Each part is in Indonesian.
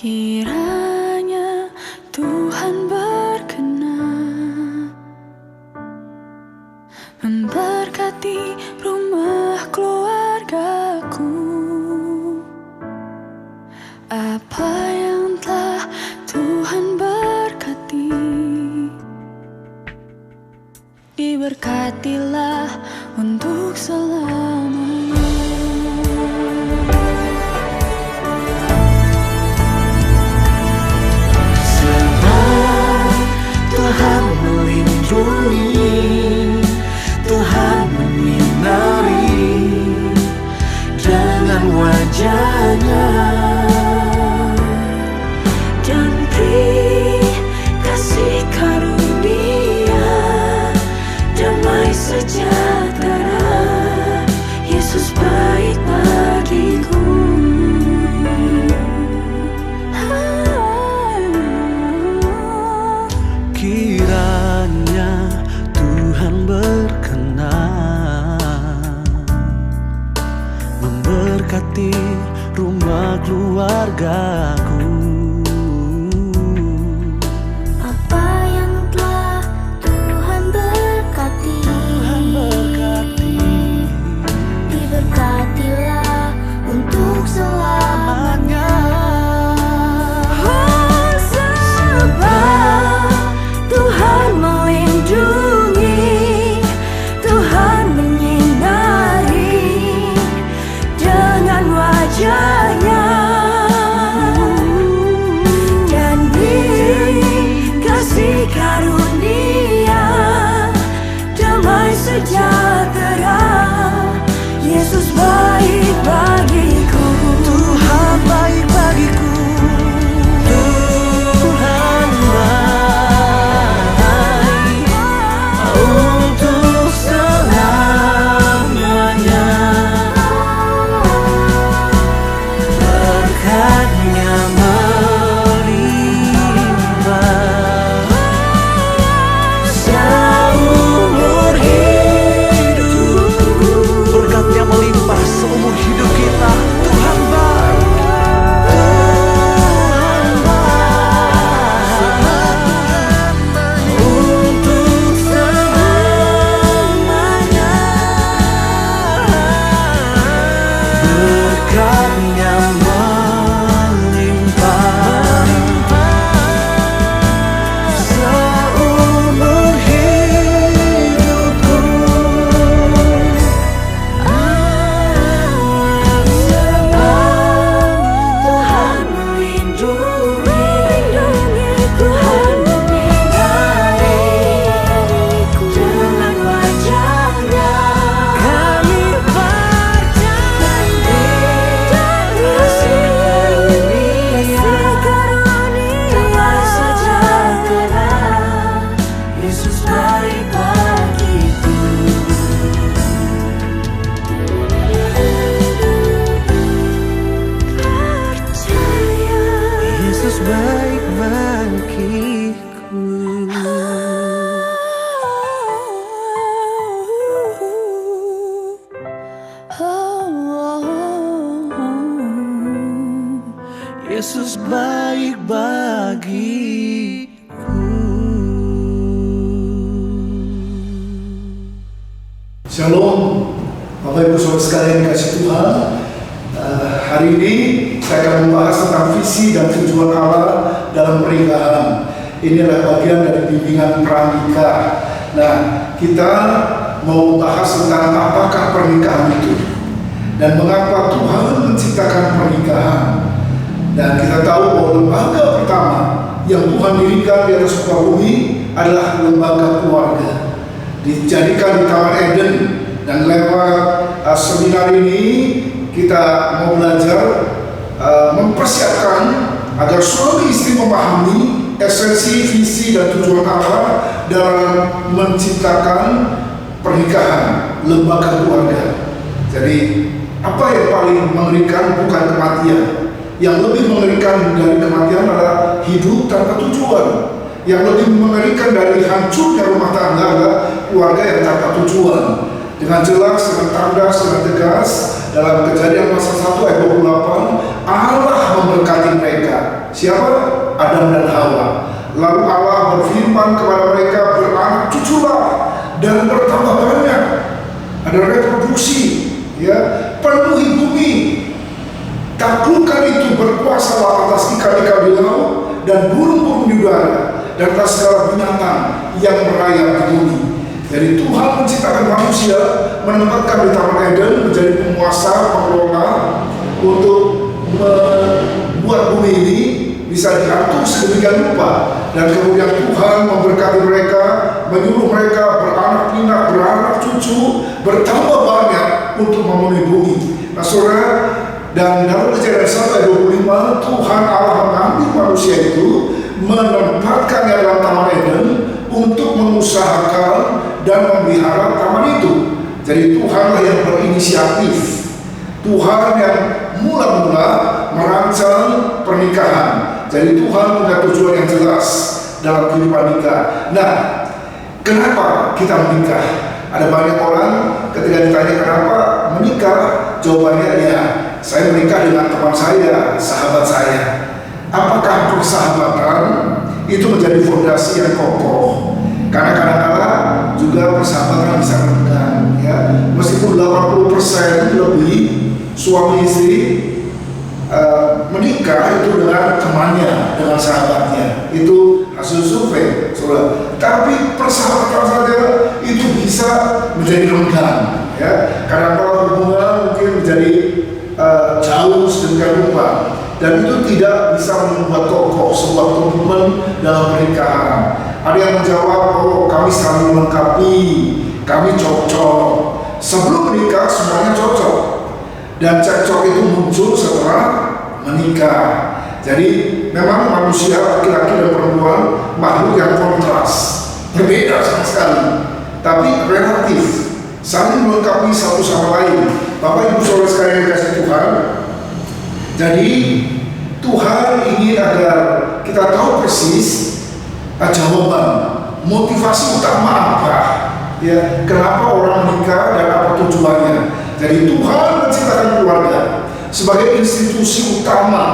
Kiranya Tuhan berkenan memberkati rumah keluargaku. Apa yang telah Tuhan berkati, diberkatilah untuk selamanya. Tuhan melindungi, Tuhan menyinari dengan wajah-Nya, Dan beri kasih karunia, damai sejahtera. Yesus baik bagiku. kiranya Tuhan berkenan memberkati rumah keluargaku. Apa yang telah Tuhan berkati, diberkatilah untuk selamanya. Tuhan melindungi, Tuhan menyinari dengan wajah-Nya, dan beri kasih karunia, damai sejahtera. Yesus baik bagiku. Tuhan baik bagiku. Tuhan baik untuk selamanya. Berkat-Nya melimpah seumur hidupku. Berkat-Nya melimpah seumur hidup kita. Tuhan baik. Tuhan baik untuk selamanya. Berkat-Nya melimpah seumur hidupku. Tuhan melindungi, Tuhan menyinari dengan wajah-Nya. Kami percaya Kasih karunia, damai sejahtera. Yesus baik bagiku. Percaya Yesus baik bagiku. Yesus baik bagiku. Shalom, Bapak Ibu Saudara sekalian dikasih Tuhan. Hari ini saya akan membahas tentang visi dan tujuan Allah dalam pernikahan. Ini adalah bagian dari bimbingan pranikah. Nah, kita mau bahas tentang apakah pernikahan itu dan mengapa Tuhan menciptakan pernikahan. Dan kita tahu bahwa lembaga pertama yang Tuhan dirikan di atas muka bumi adalah lembaga keluarga. Dijadikan di Taman Eden, dan lewat seminar ini kita mau belajar mempersiapkan agar suami istri memahami esensi, visi, dan tujuan Allah dalam menciptakan pernikahan, lembaga keluarga. Jadi apa yang paling mengerikan bukan kematian. Yang lebih mengerikan dari kematian adalah hidup tanpa tujuan. Yang lebih mengerikan dari hancurnya rumah tangga adalah keluarga yang tanpa tujuan. Dengan jelas, dengan tandas, dengan tegas dalam Kejadian pasal 1 ayat 28, Allah memberkati mereka Siapa? Adam dan Hawa. Lalu Allah berfirman kepada mereka, beranak cuculah dan bertambah banyak. Ada reproduksi, ya, penuhi bumi. Taklukkan itu, berkuasalah atas ikan-ikan di laut dan burung-burung di udara dan atas segala binatang yang merayap di bumi. Jadi Tuhan menciptakan manusia, menempatkan di Taman Eden menjadi penguasa, pengelola untuk membuat bumi ini bisa diatur sedemikian rupa. Dan kemudian Tuhan memberkati mereka, menyuruh mereka beranak pinak, beranak cucu, bertambah banyak untuk memenuhi bumi. Nah saudara, dan dalam Kejadian 1 ayat 25, Tuhan Allah mengambil manusia itu, menempatkannya dalam Taman Eden untuk mengusahakan dan memelihara taman itu. Jadi Tuhanlah yang berinisiatif, Tuhan yang mula-mula merancang pernikahan. Jadi Tuhan punya tujuan yang jelas dalam kehidupan nikah. Nah, kenapa kita menikah? Ada banyak orang ketika ditanya kenapa menikah, jawabannya ya, saya menikah dengan teman saya, sahabat saya. Apakah persahabatan itu menjadi fondasi yang kokoh? Karena kadang-kadang juga persahabatan bisa renggang, ya. Meskipun 80% lebih suami istri menikah itu dengan temannya, dengan sahabatnya. Itu hasil survei, saudara. Tapi persahabatan saja itu bisa menjadi renggang, ya. Kadang-kadang hubungan mungkin menjadi jauh sedemikian rupa, dan itu tidak bisa membuat kokoh sebuah komitmen dalam pernikahan. Ada yang menjawab, oh kami saling melengkapi, kami cocok. Sebelum menikah semuanya cocok, dan cocok itu muncul setelah menikah. Jadi memang manusia, laki-laki dan perempuan, makhluk yang kontras, berbeda sama sekali, tapi relatif, saling melengkapi satu sama lain. Bapak Ibu Saudara sekalian yang dikasihi Tuhan, jadi Tuhan ingin agar kita tahu persis jawaban, motivasi utama apa, ya, kenapa orang menikah dan apa tujuannya. Jadi Tuhan menciptakan keluarga sebagai institusi utama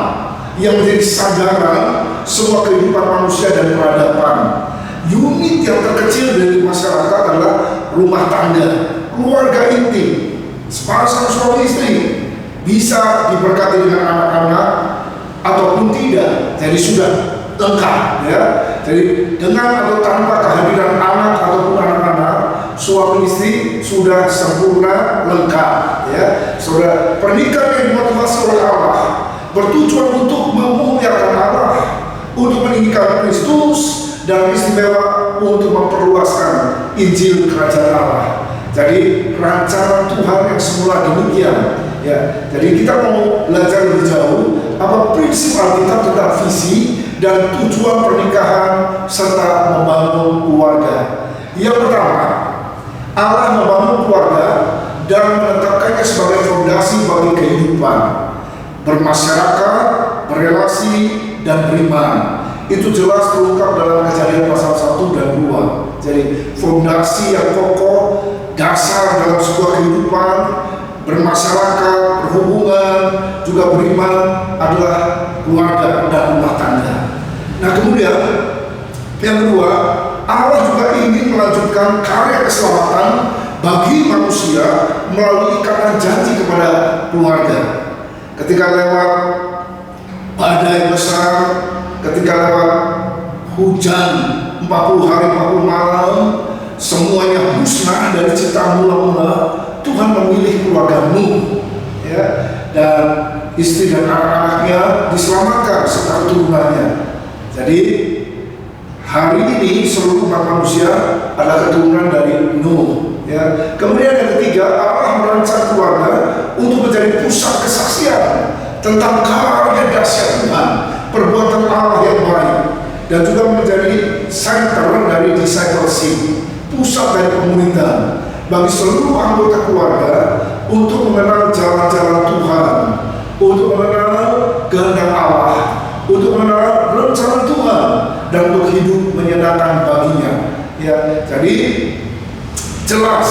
yang menjadi sandaran semua kehidupan manusia dan peradaban. Unit yang terkecil dari masyarakat adalah rumah tangga, keluarga inti. Sepasang suami istri bisa diberkati dengan anak-anak ataupun tidak, jadi sudah lengkap, ya. Jadi dengan atau tanpa kehadiran anak ataupun anak-anak, suami istri sudah sempurna, lengkap, ya. Saudara, pernikahan yang dimotivasi oleh Allah bertujuan untuk memuliakan Allah, untuk meninggikan Kristus, dan istimewa untuk memperluaskan Injil Kerajaan Allah. Jadi rancangan Tuhan yang semula demikian, ya. Jadi kita mau belajar lebih jauh apa prinsip Alkitab tentang visi dan tujuan pernikahan serta membangun keluarga. Yang pertama, Allah membangun keluarga dan menetapkannya sebagai fondasi bagi kehidupan, bermasyarakat, berelasi, dan beriman. Itu jelas terungkap dalam Kejadian pasal 1 dan 2. Jadi fondasi yang kokoh, dasar dalam sebuah kehidupan, bermasyarakat, berhubungan, juga beriman adalah keluarga dan rumah tangga. Nah kemudian yang kedua, Allah juga ingin melanjutkan karya keselamatan bagi manusia melalui ikatan janji kepada keluarga. Ketika lewat badai besar, ketika lewat hujan 40 hari 40 malam, semuanya musnah dari ciptaan mula-mula, Tuhan memilih keluarga Nuh, ya, dan istri dan anak-anaknya diselamatkan serta keturunannya. Jadi hari ini seluruh umat manusia adalah keturunan dari Nuh, ya. Kemudian yang ketiga, Allah merancang keluarga untuk menjadi pusat kesaksian tentang karya dahsyat Tuhan, perbuatan Allah yang baik, dan juga menjadi center dari discipleship, pusat dari pemuridan bagi seluruh anggota keluarga untuk mengenal jalan-jalan Tuhan, untuk mengenal kehendak Allah, untuk mengenal rencana Tuhan, dan untuk hidup menyenangkan baginya, ya. Jadi jelas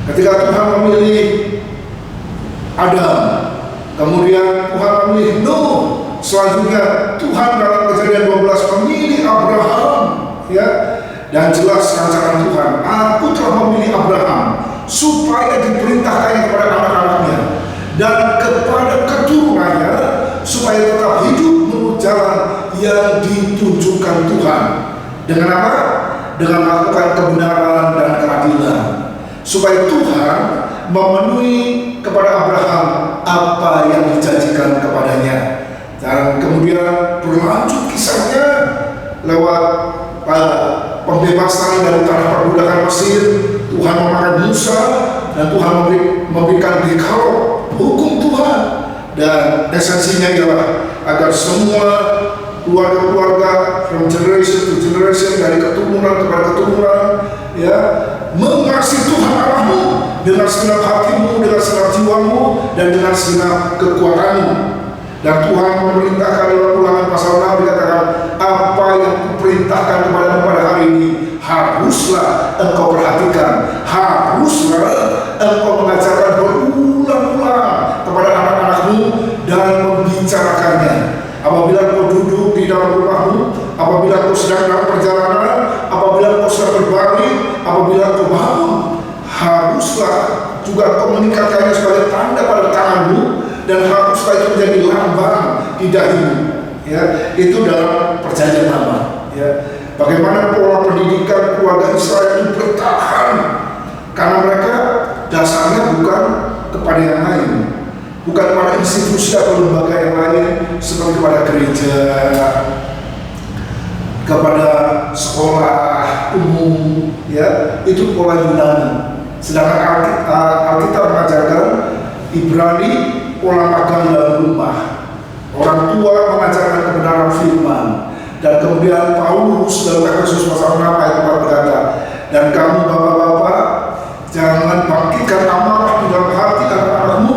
ketika Tuhan memilih Adam, kemudian Tuhan memilih Nuh, Selanjutnya Tuhan dalam Kejadian 12 memilih Abraham, ya, dan jelas rancangan Tuhan. Aku telah memilih Abraham supaya diperintahkannya kepada anak-anaknya dan kepada keturunannya supaya tetap hidup menurut jalan yang ditunjukkan Tuhan. Dengan apa? Dengan melakukan kebenaran dan keadilan, supaya Tuhan memenuhi kepada Abraham apa yang dijanjikan kepadanya. Dan kemudian berlanjut kisahnya lewat pembebasan dari tanah perbudakan Mesir. Tuhan memakai Musa dan Tuhan memberikan dekaloג, hukum Tuhan, dan esensinya ialah agar semua keluarga-keluarga from generation to generation, dari keturunan kepada keturunan, ya, mengasihi Tuhan Allahmu dengan segenap hatimu, dengan segenap jiwamu, dan dengan segenap kekuatanmu. Dan Tuhan memerintahkan dalam Ulangan pasal 6 dikatakan, apa yang kuperintahkan kepadamu pada hari ini haruslah engkau perhatikan, haruslah engkau mengajarkan berulang-ulang kepada anak-anakmu dan membicarakannya. Apabila engkau duduk di dalam rumahmu, apabila engkau sedang dalam perjalanan, apabila engkau sedang berbaring, apabila engkau bangun, haruslah juga engkau meningkatkannya sebagai tanda pada tanganmu, dan haruslah itu menjadi lambang di dahimu. Ya, itu dalam Perjanjian Lama. Ya, bagaimana pola pendidikan keluarga Israel itu bertahan karena mereka dasarnya bukan kepada yang lain, bukan pada institusi atau lembaga yang lain seperti kepada gereja, kepada sekolah umum. Ya, itu pola Yunani. Sedangkan Alkitab mengajarkan Ibrani pola magang dalam rumah. Orang tua mengajarkan kebenaran firman. Dan kemudian Paulus dalam Efesus pasal 6 ayat 4 berkata, dan kamu bapak-bapak jangan bangkitkan amarah di dalam hati anak-anakmu,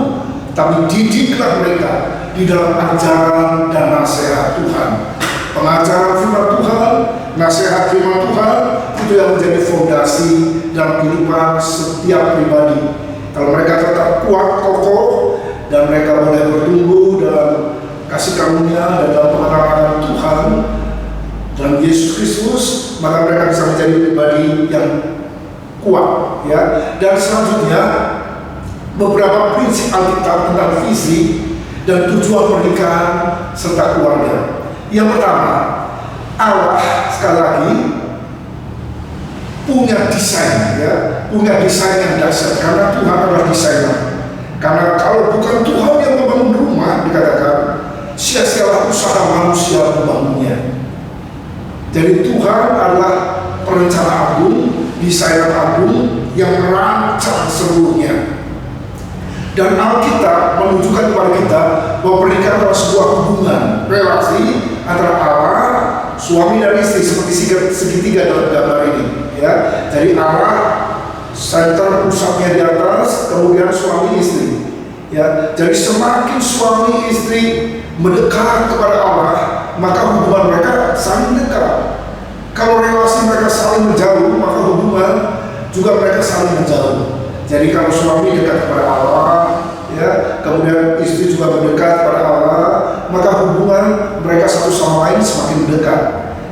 tapi didiklah mereka di dalam ajaran dan nasihat Tuhan. Pengajaran firman Tuhan, nasihat firman Tuhan, itu yang menjadi fondasi dalam kehidupan setiap pribadi. Kalau mereka tetap kuat, kokoh, dan mereka boleh bertumbuh dalam kasih karunia dan dalam pengenalan Tuhan dan Yesus Kristus, maka mereka bisa menjadi pribadi yang kuat. Ya. Dan selanjutnya beberapa prinsip Alkitab tentang visi dan tujuan pernikahan serta keluarga. Yang pertama, Allah sekali lagi punya desain, ya, punya desain yang dasar, karena Tuhan adalah desainer. Karena kalau bukan Tuhan yang membangun rumah, dikatakan sia-sialah usaha manusia membangunnya. Jadi Tuhan adalah perencana agung, desainer agung yang merancang seluruhnya. Dan Alkitab menunjukkan kepada kita bahwa pernikahan adalah sebuah hubungan relasi antara Allah, suami dan istri, seperti segitiga dalam gambar ini. Ya, jadi Allah center pusatnya di atas, kemudian suami istri. Ya, jadi semakin suami istri mendekat kepada Allah, maka hubungan mereka saling dekat. Kalau relasi mereka saling menjauh, maka hubungan juga mereka saling menjauh. Jadi kalau suami dekat kepada Allah, ya, kemudian istri juga mendekat kepada Allah, maka hubungan mereka satu sama lain semakin dekat.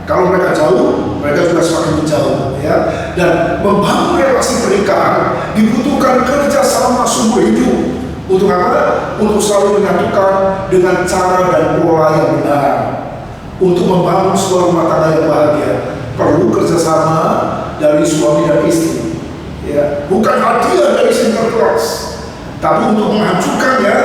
Kalau mereka jauh, mereka juga semakin jauh, ya. Dan membangun relasi pernikahan dibutuhkan kerjasama sumber hidup. Untuk apa? Untuk selalu menyatukan dengan cara dan pola yang benar. Untuk membangun sebuah rumah tangga yang bahagia, perlu kerjasama dari suami dan istri. Ya, bukan hadiah dari Sinterklas, tapi untuk menghancurkannya,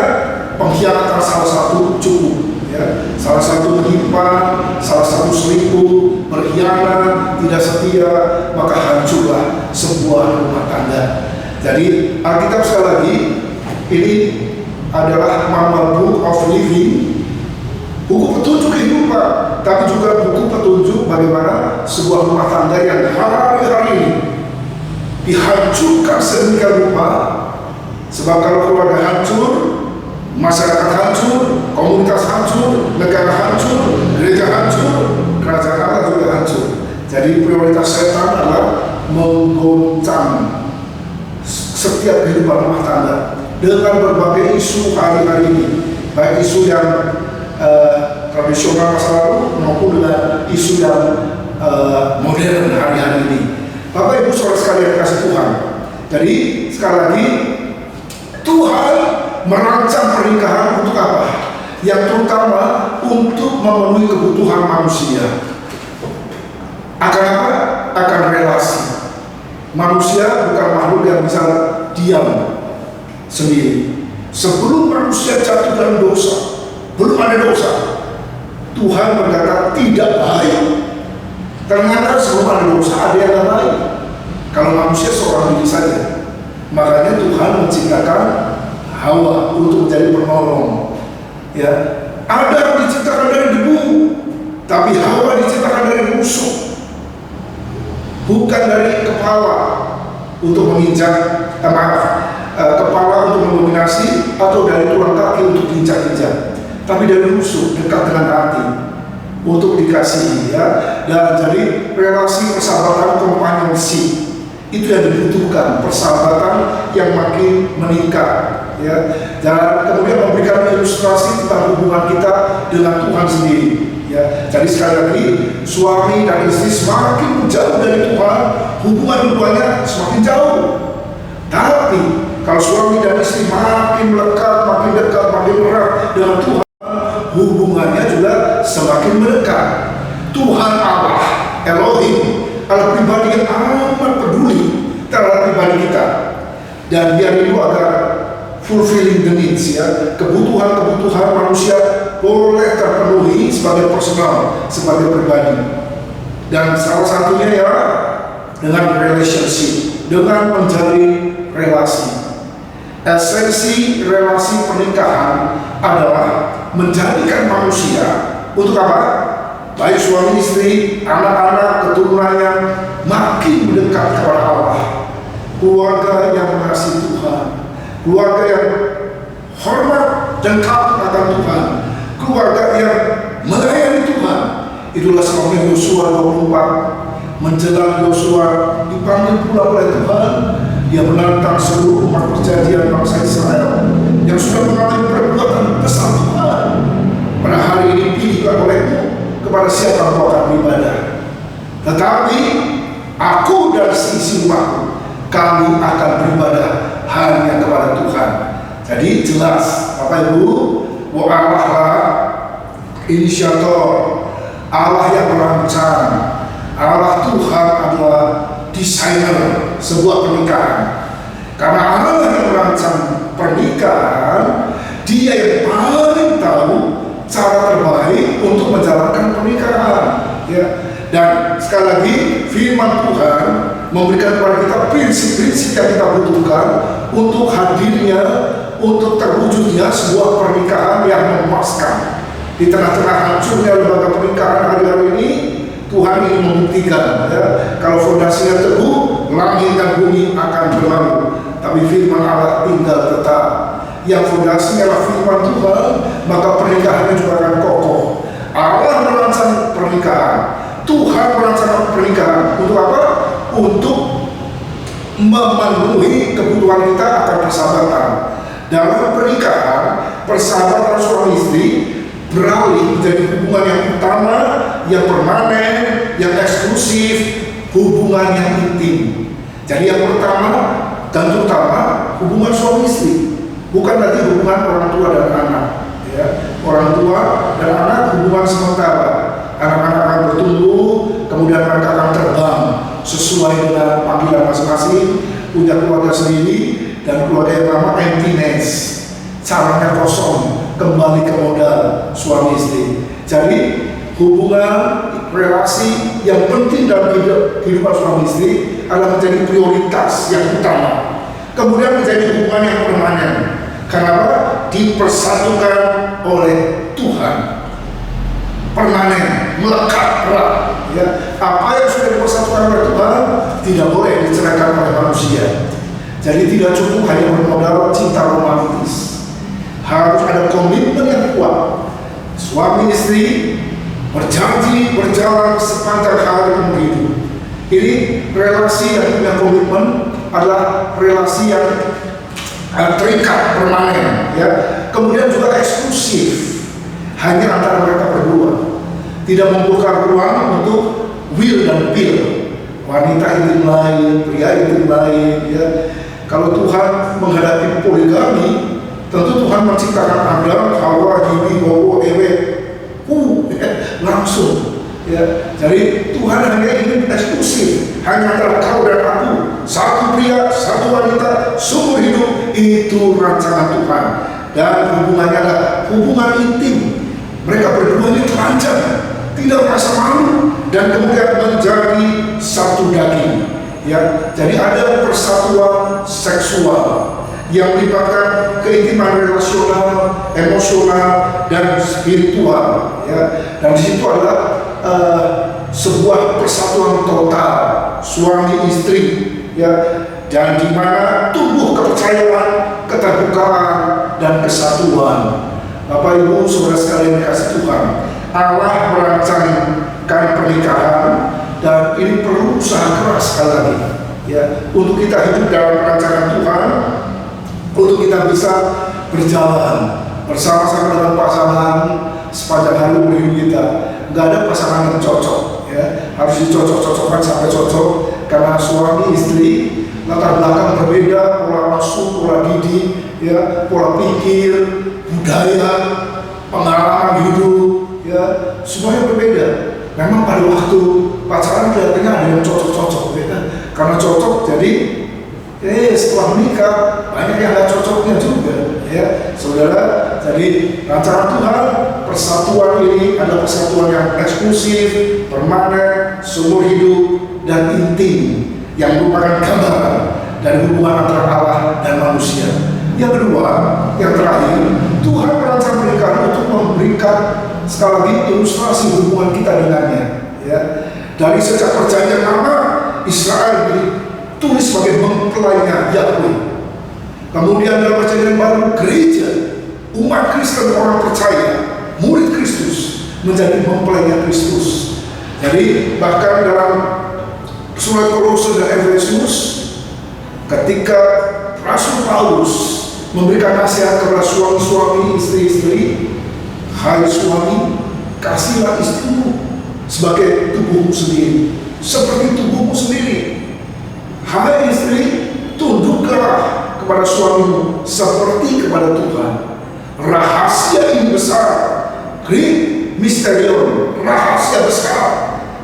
pengkhianatan salah satu cukup. Ya, salah satu menyimpang, salah satu selingkuh, berkhianat, tidak setia, maka hancurlah sebuah rumah tangga. Jadi Alkitab sekali lagi ini adalah manual book of living, buku petunjuk kehidupan, tapi juga buku petunjuk bagaimana sebuah rumah tangga yang hari-hari ini dihancurkan sedemikian rupa. Sebab kalau keluarga hancur, masyarakat hancur, komunitas hancur, negara hancur, gereja hancur, kerajaan Allah juga hancur. Jadi prioritas setan adalah menggoncang setiap kehidupan rumah tangga dengan berbagai isu hari-hari ini, baik isu yang tradisional masa lalu maupun dengan isu yang modern hari-hari ini. Bapak Ibu saudara sekalian kasih Tuhan. Jadi sekali lagi Tuhan merancang pernikahan untuk apa? Yang terutama untuk memenuhi kebutuhan manusia. Akan apa? Akan relasi. Manusia bukan makhluk yang bisa diam sendiri. Sebelum manusia jatuh dalam dosa, belum ada dosa, Tuhan berkata tidak baik. Ternyata sebelum ada dosa ada yang baik. Kalau manusia seorang diri saja, makanya Tuhan menciptakan Hawa untuk menjadi penolong. Ya, Adam diciptakan dari debu, tapi Hawa diciptakan dari busuk, bukan dari kepala untuk menginjak, kepala untuk mendominasi atau dari tulang kaki untuk diinjak-injak, tapi dari rusuk dekat dengan hati untuk dikasihi, ya. Dan jadi relasi persahabatan kompanionship itu yang dibutuhkan, persahabatan yang makin meningkat, ya. Dan kemudian memberikan ilustrasi tentang hubungan kita dengan Tuhan sendiri, ya. Jadi sekali lagi suami dan istri semakin jauh dari Tuhan, hubungan keduanya semakin jauh. Tapi kalau suami dan istri makin melekat, makin dekat, makin erat dengan Tuhan, hubungannya juga semakin mendekat. Tuhan Allah, Elohim, Allah pribadi yang amat peduli terhadap pribadi kita, dan dia itu agar fulfilling the needs, ya, kebutuhan manusia boleh terpenuhi sebagai personal, sebagai pribadi. Dan salah satunya ya dengan relationship, dengan menjalin relasi. Esensi relasi pernikahan adalah menjadikan manusia untuk apa? Baik suami istri, anak-anak, keturunannya makin mendekat kepada Allah. Keluarga yang mengasihi Tuhan, keluarga yang hormat dan takut akan Tuhan, keluarga yang melayani Tuhan. Itulah sebabnya Yosua 24 menjelang Yosua dipanggil pula oleh Tuhan. Dia menantang seluruh umat perjanjian bangsa Israel yang sudah mengalami perbuatan besar Tuhan. Pada hari ini pilihlah olehmu kepada siapa kau akan beribadah. Tetapi aku dan seisi rumahku, kami akan beribadah hanya kepada Tuhan. Jadi jelas Bapak Ibu, bahwa Allah lah inisiator, Allah yang merancang, Allah Tuhan adalah desainer sebuah pernikahan. Karena Allah yang merancang pernikahan, dia yang paling tahu cara terbaik untuk menjalankan pernikahan, ya. Dan sekali lagi firman Tuhan memberikan kepada kita prinsip-prinsip yang kita butuhkan untuk hadirnya, untuk terwujudnya sebuah pernikahan yang memuaskan. Di tengah-tengah hancurnya lembaga pernikahan hari-hari ini, Tuhan ingin membuktikan, ya, kalau fondasinya teguh, langit dan bumi akan berlalu, tapi firman Allah tinggal tetap. Yang fondasinya adalah firman Tuhan, maka pernikahannya juga akan kokoh. Allah merancang pernikahan, Tuhan merancang pernikahan untuk apa? Untuk memenuhi kebutuhan kita akan persahabatan. Dalam pernikahan, persahabatan suami istri beralih menjadi hubungan yang utama, yang permanen, yang eksklusif, hubungan yang intim. Jadi yang pertama dan terutama hubungan suami istri, bukan lagi hubungan orang tua dan anak, ya. Orang tua dan anak hubungan sementara. Anak-anak akan bertumbuh, kemudian mereka akan terbang sesuai dengan panggilan masing-masing, punya keluarga sendiri, dan keluarga yang lama empty nest, caranya kosong, kembali ke modal suami istri. Jadi hubungan relasi yang penting dalam kehidupan suami istri adalah menjadi prioritas yang utama. Kemudian menjadi hubungan yang permanen. Kenapa? Dipersatukan oleh Tuhan. Permanen, melekat erat. Ya. Apa yang sudah dipersatukan oleh Tuhan tidak boleh diceraikan oleh manusia. Jadi tidak cukup hanya bermodal cinta romantis. Harus ada komitmen yang kuat. Suami istri berjanji berjalan sepanjang hari umur hidup. Ini relasi yang punya komitmen adalah relasi yang terikat, permanen, ya. Kemudian juga eksklusif. hanya antara mereka berdua. Tidak membuka ruang untuk will dan pill. Wanita intim lain, pria intim lain. Ya. Kalau Tuhan menghadapi poligami, tentu Tuhan menciptakan Adam, Hawa, Gini, Bowo, Ewe, langsung. Ya. Jadi Tuhan hanya ingin eksklusif, hanya antara kau dan aku, satu pria, satu wanita, seumur hidup. Itu rancangan Tuhan. Dan hubungannya adalah hubungan intim. Mereka berdua ini telanjang, tidak merasa malu, dan kemudian menjadi satu daging. Ya, jadi ada persatuan seksual yang melibatkan keintiman relasional, emosional, dan spiritual. Ya, dan di situ adalah sebuah persatuan total suami istri. Ya, dan di mana tumbuh kepercayaan, keterbukaan, dan kesatuan. Bapak Ibu saudara sekalian dikasih Tuhan, Allah merancangkan pernikahan, dan ini perlu usaha keras sekali lagi, ya, untuk kita hidup dalam rancangan Tuhan, untuk kita bisa berjalan bersama-sama dengan pasangan sepanjang hari umur hidup kita. Nggak ada pasangan yang cocok, ya, harus dicocok-cocokkan sampai cocok, karena suami istri latar belakang berbeda, pola nafsu, pola didik, ya, pola pikir, budaya, pengalaman hidup, ya, semuanya berbeda. Memang pada waktu pacaran kelihatannya ada yang cocok-cocok, ya, karena cocok jadi setelah menikah banyak yang nggak cocoknya juga, ya, saudara. Jadi rancangan Tuhan, persatuan ini adalah persatuan yang eksklusif, permanen, seumur hidup, dan intim, yang merupakan gambaran dari hubungan antara Allah dan manusia. Yang kedua, yang terakhir, Tuhan merancang pernikahan untuk memberikan sekali lagi ilustrasi hubungan kita dengannya. Ya. Dari sejak perjanjian lama, Israel ditulis sebagai mempelainya Yahweh. Kemudian dalam perjanjian baru, gereja, umat Kristen, orang percaya, murid Kristus, menjadi mempelainya Kristus. Jadi bahkan dalam surat Kolose dan Efesus, ketika Rasul Paulus memberikan nasihat kepada suami-suami, istri-istri, hai suami, kasihlah istrimu sebagai tubuhmu sendiri, seperti tubuhmu sendiri. Hai istri, tunduklah kepada suamimu seperti kepada Tuhan. Rahasia ini besar, great mysterion, rahasia besar.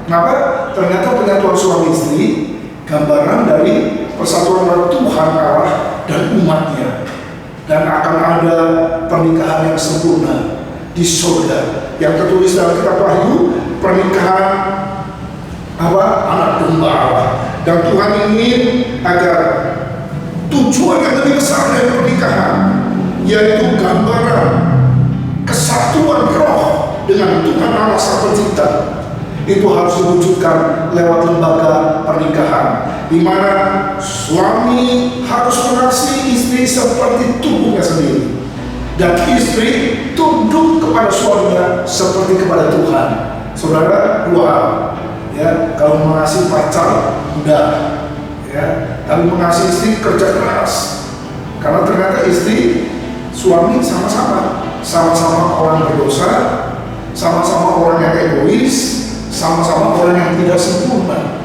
Kenapa? Ternyata penyatuan suami istri gambaran dari persatuan antara Tuhan Allah dan umatnya. Dan akan ada pernikahan yang sempurna di surga, yang tertulis dalam kitab Wahyu, pernikahan anak domba Allah. Dan Tuhan ingin agar tujuan yang lebih besar dari pernikahan, yaitu gambaran kesatuan roh dengan Tuhan Allah Sang Pencipta, itu harus diwujudkan lewat lembaga pernikahan, di mana suami harus mengasihi istri seperti tubuhnya sendiri, dan istri tunduk kepada suaminya seperti kepada Tuhan. Saudara, dua hal, ya. Kalau mengasihi pacar mudah, ya, tapi mengasihi istri kerja keras, karena ternyata istri suami sama-sama orang berdosa, sama-sama orang yang egois, sama-sama orang yang tidak sempurna.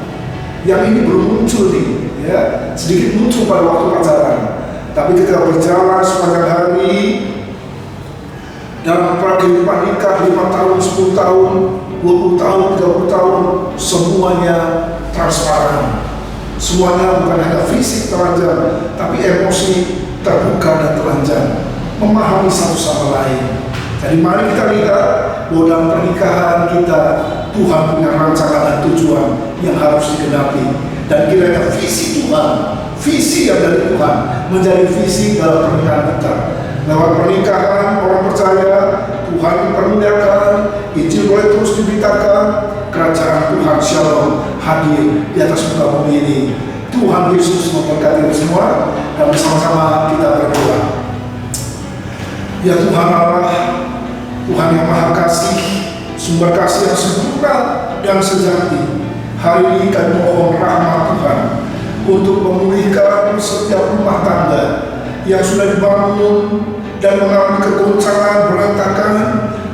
Yang ini belum muncul nih, ya, sedikit muncul pada waktu pacaran. Tapi ketika berjalan sepanjang hari dalam kehidupan nikah 5 tahun, 10 tahun, 20 tahun, 30 tahun, semuanya transparan. Semuanya bukan hanya fisik telanjang, tapi emosi terbuka dan telanjang, memahami satu sama lain. Jadi mari kita lihat bahwa dalam pernikahan kita, Tuhan punya rancangan dan tujuan yang harus digenapi. Dan kiranya visi Tuhan, visi yang dari Tuhan, menjadi visi dalam pernikahan kita. Lewat pernikahan, orang percaya Tuhan dipermuliakan, Injil boleh terus diberitakan, kerajaan Tuhan Shalom hadir di atas muka bumi ini. Tuhan Yesus memberkati kita semua, dan bersama-sama kita berdoa. Ya Tuhan Allah, Tuhan yang Maha Kasih, sumber kasih yang sempurna dan sejati, hari ini kami mohon rahmat Tuhan untuk memulihkan setiap rumah tangga yang sudah dibangun dan mengalami kegoncangan, berantakan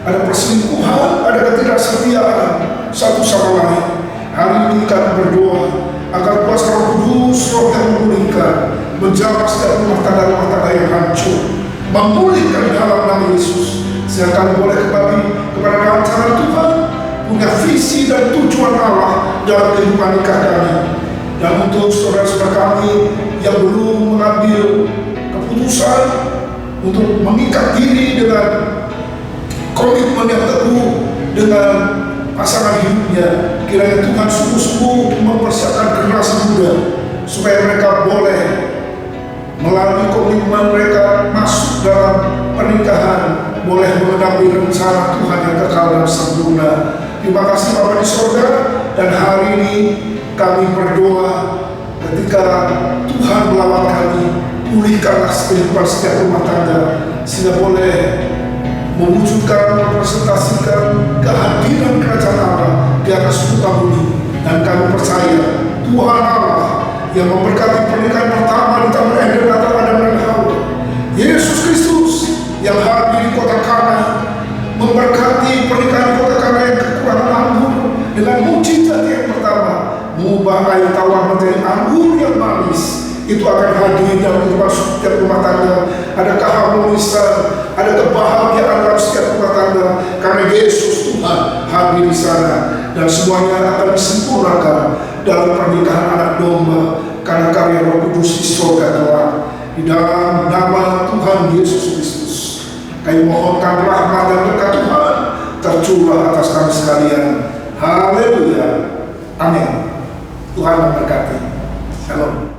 ada perselingkuhan, ada ketidaksetiaan satu sama lain. Hari ini kami berdoa agar kuasa Roh Kudus, Roh yang memulihkan, menjamah setiap rumah tangga yang hancur, memulihkan dalam nama Yesus, sehingga kami boleh kembali kepada rancangan Tuhan, punya visi dan tujuan Allah dalam kehidupan nikah kami. Dan untuk saudara-saudara kami yang belum mengambil keputusan untuk mengikat diri dengan komitmen yang teguh dengan pasangan hidupnya, kiranya Tuhan sungguh-sungguh mempersiapkan generasi muda supaya mereka boleh melalui komitmen mereka masuk dalam pernikahan, boleh mengenali rencana Tuhan yang kekal dan sempurna. Terima kasih Bapa di surga, dan hari ini kami berdoa ketika Tuhan melawat kami, pulihkanlah kehidupan setiap rumah tangga sehingga boleh mewujudkan, merepresentasikan kehadiran kerajaan Allah di atas muka bumi. Dan kami percaya Tuhan Allah yang memberkati pernikahan pertama di Taman Eden atau Adam dan Hawa, Yesus Kristus yang hadir di kota Kana, memberkati pernikahan kota Kana yang kekurangan anggur dengan mujizat yang pertama, mengubah air tawar menjadi anggur yang manis. Itu akan hadir dalam kehidupan setiap rumah tangga. Ada keharmonisan, ada kebahagiaan dalam setiap rumah tangga, karena Yesus Tuhan hadir di sana, dan semuanya akan disempurnakan dalam pernikahan anak domba karena karya Roh Kudus di surga kelak. Di dalam nama Tuhan Yesus Kristus, kami mohonkan rahmat dan berkat Tuhan tercurah atas kami sekalian. Haleluya, amin. Tuhan memberkati. Shalom.